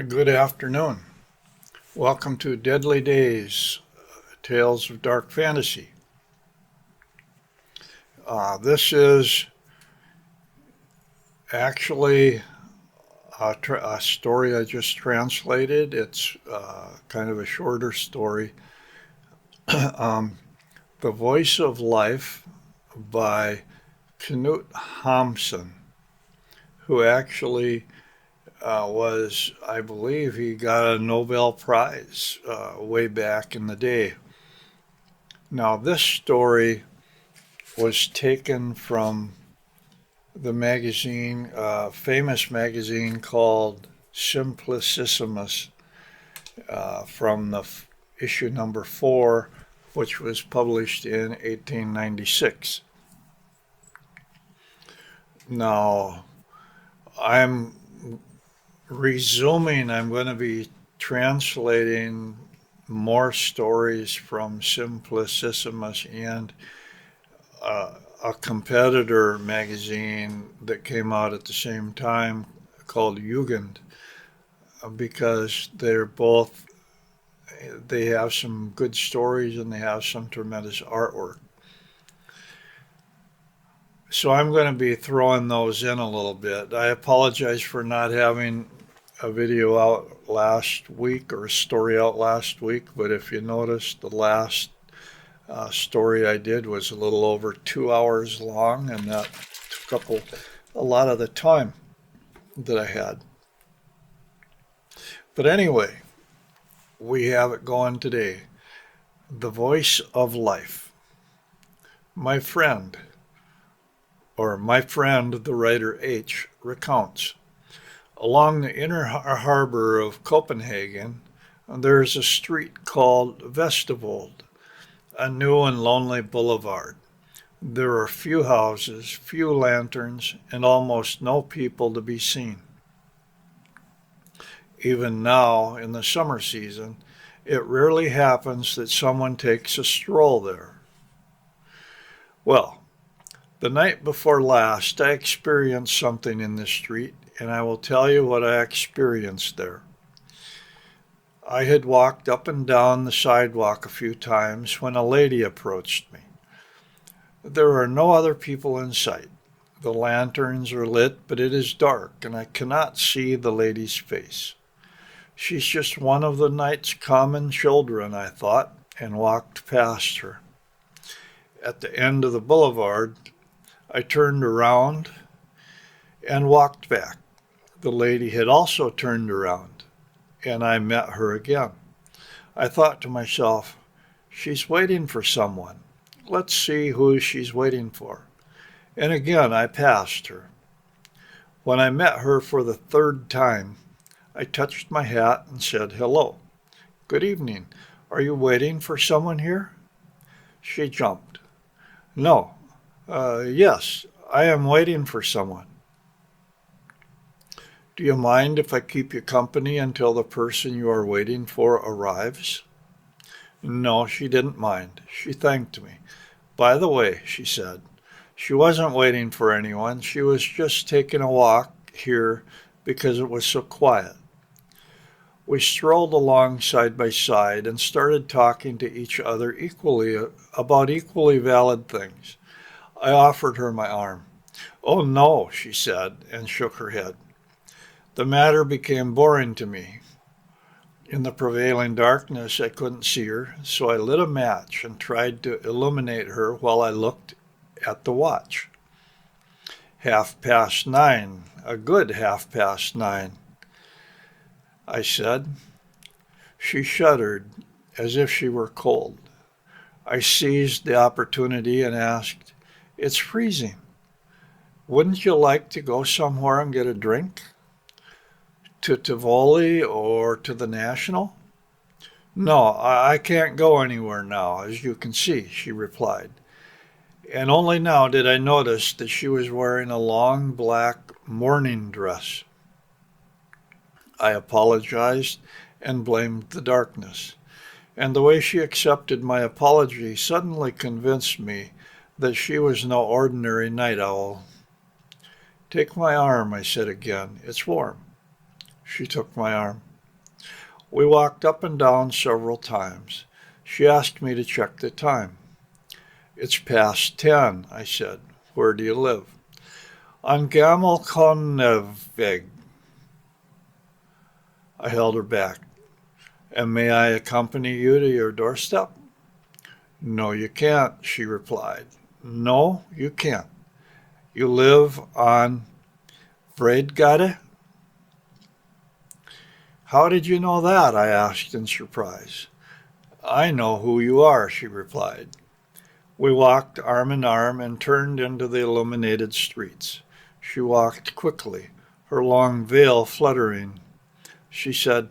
Good afternoon. Welcome to Deadly Days, Tales of Dark Fantasy. This is actually a story I just translated. It's kind of a shorter story. um, The Voice of Life by Knut Hamsun, who actually I believe he got a Nobel Prize way back in the day. Now, this story was taken from the magazine, famous magazine called Simplicissimus, from the issue number 4, which was published in 1896. Now, I'm I'm going to be translating more stories from Simplicissimus and a competitor magazine that came out at the same time called Jugend, because they have some good stories and they have some tremendous artwork. So I'm going to be throwing those in a little bit. I apologize for not having a video out last week or a story out last week, but if you noticed, the last story I did was a little over 2 hours long, and that took up a lot of the time that I had. But anyway, we have it going today. The Voice of Life. My friend, the writer H, recounts. Along the inner harbor of Copenhagen, there is a street called Vestevold, a new and lonely boulevard. There are few houses, few lanterns, and almost no people to be seen. Even now, in the summer season, it rarely happens that someone takes a stroll there. Well, the night before last, I experienced something in this street, and I will tell you what I experienced there. I had walked up and down the sidewalk a few times when a lady approached me. There are no other people in sight. The lanterns are lit, but it is dark, and I cannot see the lady's face. She's just one of the night's common children, I thought, and walked past her. At the end of the boulevard, I turned around and walked back. The lady had also turned around, and I met her again. I thought to myself, she's waiting for someone. Let's see who she's waiting for. And again I passed her. When I met her for the third time, I touched my hat and said, "Hello. Good evening. Are you waiting for someone here?" She jumped. "No. Yes, I am waiting for someone." "Do you mind if I keep you company until the person you are waiting for arrives?" No, she didn't mind. She thanked me. "By the way," she said, she wasn't waiting for anyone. She was just taking a walk here because it was so quiet. We strolled along side by side and started talking to each other about equally valid things. I offered her my arm. "Oh, no," she said, and shook her head. The matter became boring to me. In the prevailing darkness, I couldn't see her, so I lit a match and tried to illuminate her while I looked at the watch. 9:30, a good 9:30, I said. She shuddered as if she were cold. I seized the opportunity and asked, "It's freezing. Wouldn't you like to go somewhere and get a drink? To Tivoli or to the National?" "No, I can't go anywhere now, as you can see," she replied. And only now did I notice that she was wearing a long black morning dress. I apologized and blamed the darkness, and the way she accepted my apology suddenly convinced me that she was no ordinary night owl. "Take my arm," I said again. "It's warm." She took my arm. We walked up and down several times. She asked me to check the time. It's past 10, I said. Where do you live? On Gammelkonneveg. I held her back. And may I accompany you to your doorstep? No, you can't, she replied. No, you can't. You live on Breidgade? How did you know that? I asked in surprise. I know who you are, she replied. We walked arm in arm and turned into the illuminated streets. She walked quickly, her long veil fluttering. She said,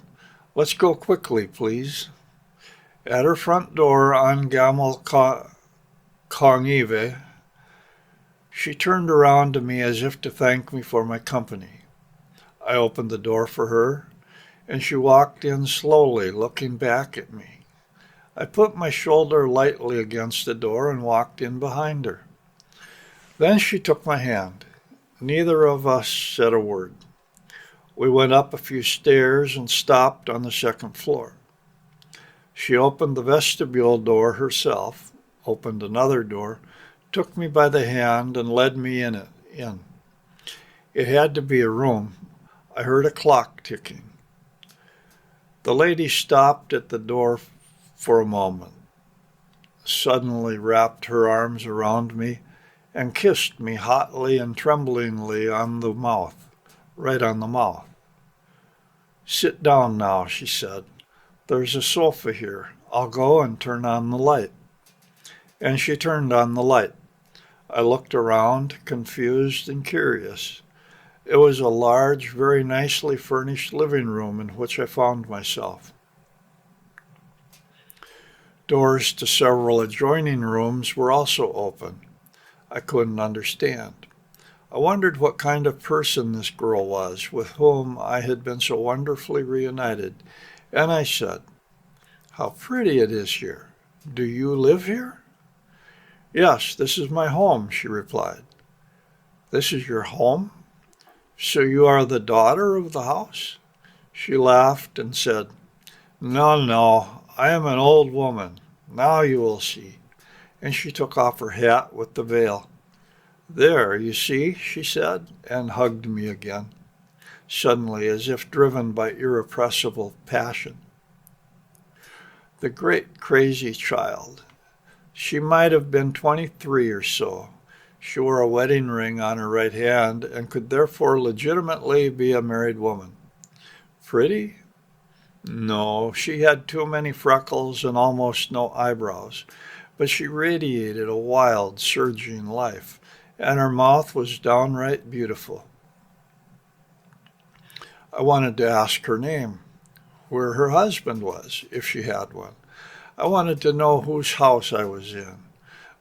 Let's go quickly, please. At her front door on Gammelkonneveg, she turned around to me as if to thank me for my company. I opened the door for her, and she walked in slowly, looking back at me. I put my shoulder lightly against the door and walked in behind her. Then she took my hand. Neither of us said a word. We went up a few stairs and stopped on the second floor. She opened the vestibule door herself, opened another door, took me by the hand and led me in. It had to be a room. I heard a clock ticking. The lady stopped at the door for a moment, suddenly wrapped her arms around me and kissed me hotly and tremblingly on the mouth, right on the mouth. Sit down now, she said. There's a sofa here. I'll go and turn on the light. And she turned on the light. I looked around, confused and curious. It was a large, very nicely furnished living room in which I found myself. Doors to several adjoining rooms were also open. I couldn't understand. I wondered what kind of person this girl was with whom I had been so wonderfully reunited, and I said, How pretty it is here. Do you live here? Yes, this is my home, she replied. This is your home? So you are the daughter of the house? She laughed and said, No, I am an old woman. Now you will see. And she took off her hat with the veil. There, you see, she said, and hugged me again, suddenly as if driven by irrepressible passion. The great crazy child. She might have been 23 or so. She wore a wedding ring on her right hand and could therefore legitimately be a married woman. Pretty? No, she had too many freckles and almost no eyebrows, but she radiated a wild, surging life, and her mouth was downright beautiful. I wanted to ask her name, where her husband was, if she had one. I wanted to know whose house I was in,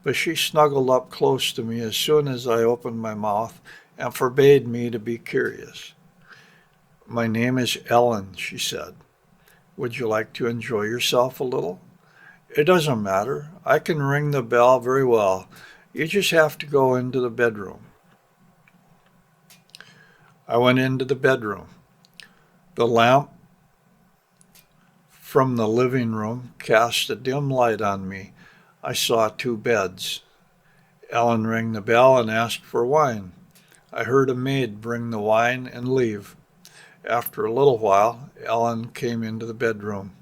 but she snuggled up close to me as soon as I opened my mouth and forbade me to be curious. My name is Ellen, she said. Would you like to enjoy yourself a little? It doesn't matter. I can ring the bell very well. You just have to go into the bedroom. I went into the bedroom. The lamp from the living room cast a dim light on me. I saw 2 beds. Ellen rang the bell and asked for wine. I heard a maid bring the wine and leave. After a little while, Ellen came into the bedroom.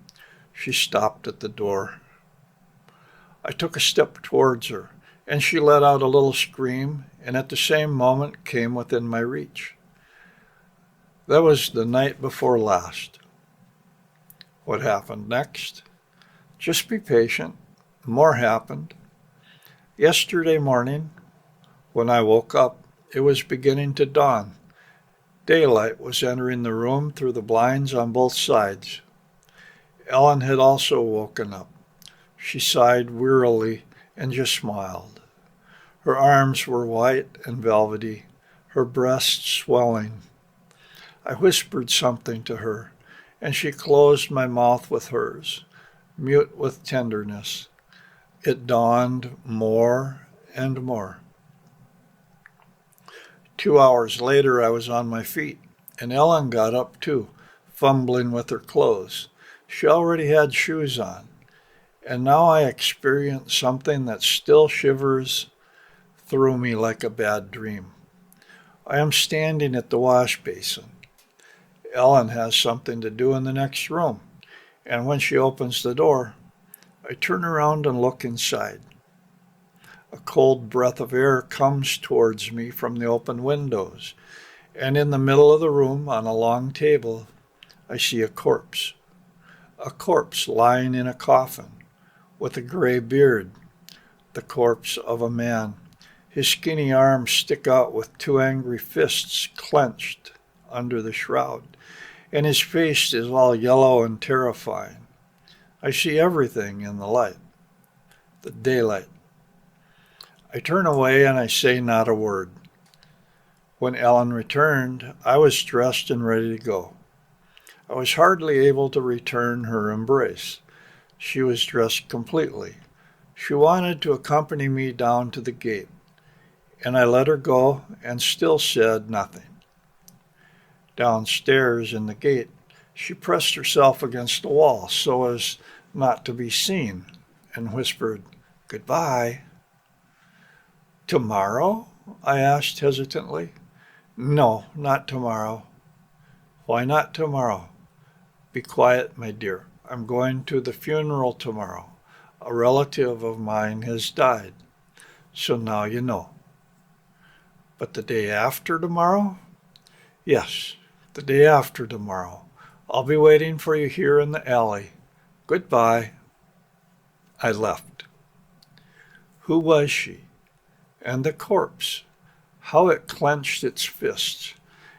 She stopped at the door. I took a step towards her, and she let out a little scream, and at the same moment came within my reach. That was the night before last. What happened next? Just be patient. More happened. Yesterday morning, when I woke up, it was beginning to dawn. Daylight was entering the room through the blinds on both sides. Ellen had also woken up. She sighed wearily and just smiled. Her arms were white and velvety, her breasts swelling. I whispered something to her, and she closed my mouth with hers, mute with tenderness. It dawned more and more. 2 hours later, I was on my feet, and Ellen got up too, fumbling with her clothes. She already had shoes on, and now I experience something that still shivers through me like a bad dream. I am standing at the wash basin. Ellen has something to do in the next room, and when she opens the door, I turn around and look inside. A cold breath of air comes towards me from the open windows, and in the middle of the room, on a long table, I see a corpse. A corpse lying in a coffin, with a gray beard, the corpse of a man. His skinny arms stick out with two angry fists clenched under the shroud, and his face is all yellow and terrifying. I see everything in the light, the daylight. I turn away and I say not a word. When Ellen returned, I was dressed and ready to go. I was hardly able to return her embrace. She was dressed completely. She wanted to accompany me down to the gate, and I let her go and still said nothing. Downstairs in the gate, she pressed herself against the wall so as not to be seen and whispered, "Goodbye." "Tomorrow?" I asked hesitantly. "No, not tomorrow." "Why not tomorrow?" "Be quiet, my dear. I'm going to the funeral tomorrow. A relative of mine has died. So now you know." "But the day after tomorrow?" "Yes, the day after tomorrow. I'll be waiting for you here in the alley. Goodbye." I left. Who was she? And the corpse? How it clenched its fists,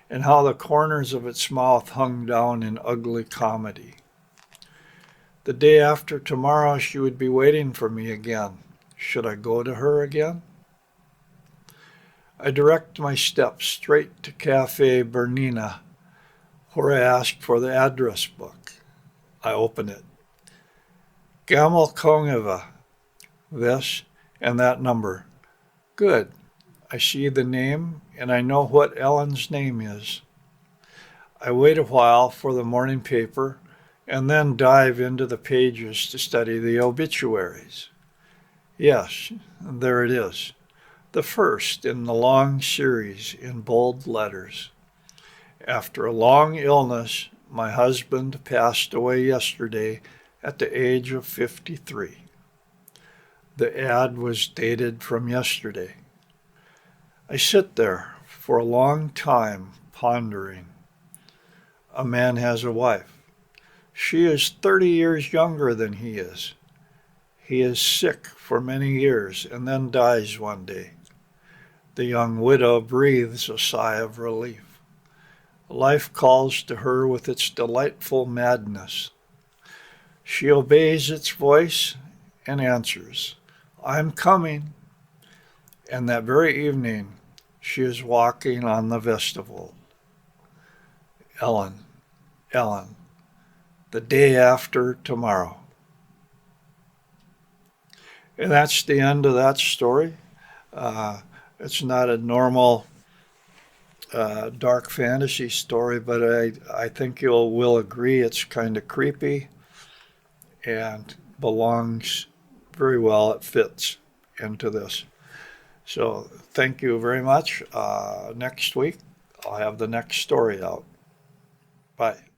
and how the corners of its mouth hung down in ugly comedy. The day after tomorrow she would be waiting for me again. Should I go to her again? I direct my steps straight to Cafe Bernina, where I ask for the address book. I open it. Gamelkongeva, this and that number. Good. I see the name, and I know what Ellen's name is. I wait a while for the morning paper, and then dive into the pages to study the obituaries. Yes, there it is, the first in the long series in bold letters. After a long illness, my husband passed away yesterday at the age of 53. The ad was dated from yesterday. I sit there for a long time pondering. A man has a wife. She is 30 years younger than he is. He is sick for many years and then dies one day. The young widow breathes a sigh of relief. Life calls to her with its delightful madness. She obeys its voice and answers, "I'm coming." And that very evening, she is walking on the vestibule. Ellen, Ellen, the day after tomorrow. And that's the end of that story. It's not a normal dark fantasy story, but I think you will agree it's kind of creepy and belongs very well. It fits into this. So thank you very much. Next week, I'll have the next story out. Bye.